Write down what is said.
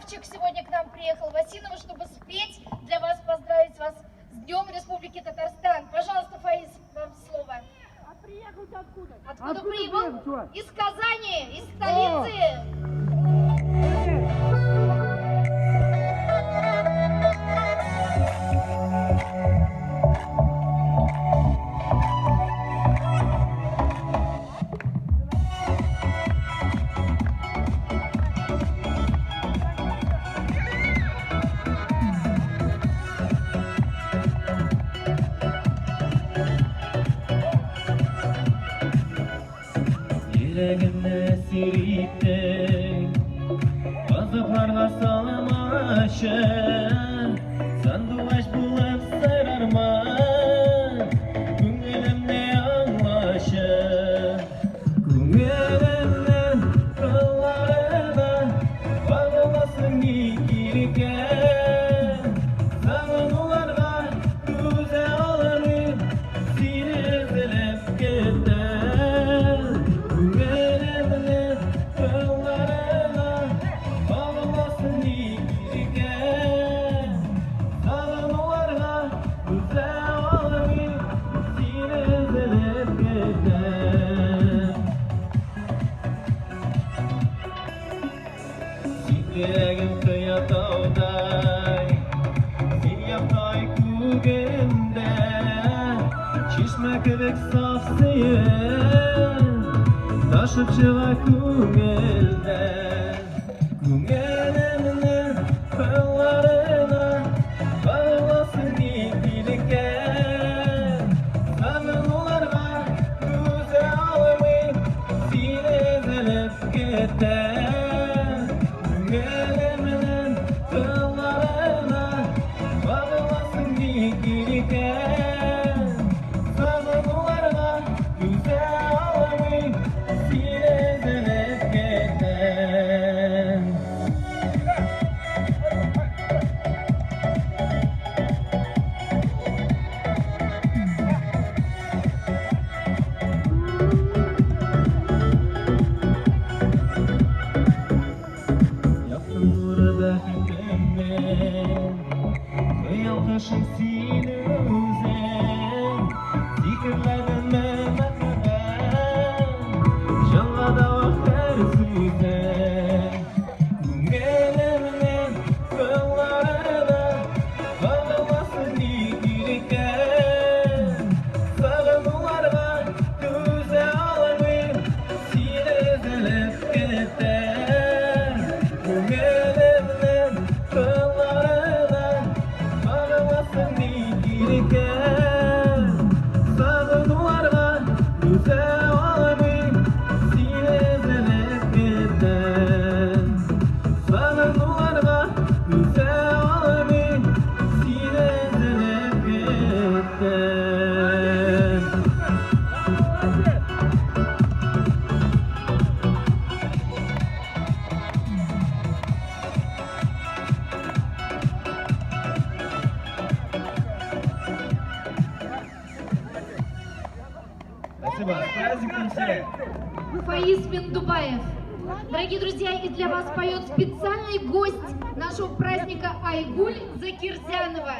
мальчик сегодня к нам приехал в Осиново, чтобы спеть для вас, поздравить вас с Днем Республики Татарстан. Пожалуйста, Фаис, вам слово. А приехал откуда? Откуда прибыл? Из Казани, из столицы. Yüreğimde siritten azaplarga salamaşın sanduaş bulup sararma Күңелемне аңлашın Күңелемнен кылларына Bağlasın ikirken Sağınуларга күзе алынып Сине эзелеп кетем Күңелемнен кылларына Bağlasın ikirken Sağınуларга күзе алынып Сине эзелеп кетем Yüreğim kıya tağday Sen yapay kugimde Çeşme kebek saf suyun Taşıp çığa күңелде Күңелемнен kıllarına Bağlasın ikilken Sağınуларга күзе алынып Сине эзелеп кетем Күңелемнен кылларына Bağlasın ikilken Sağınуларга күзе алынып Сине эзелеп кетем Yaptım burada hükümden Kıyal kışım seni üzen Zikirlerim Mehmet'den Canla da vakter süzen Күңелемнен kıllarına Bağlasın ikilken Sağınуларга күзе алынып Сине эзелеп кетем Күңелемнен kıllarına Bağlasın ikilken Sağınуларга күзе алынып Сине эзелеп кетем Sağınуларга күзе алынып Сине эзелеп кетем Спасибо. С праздником всех! Фаис Миндубаев. Дорогие друзья, и для вас поет специальный гость нашего праздника Айгуль Закирзянова.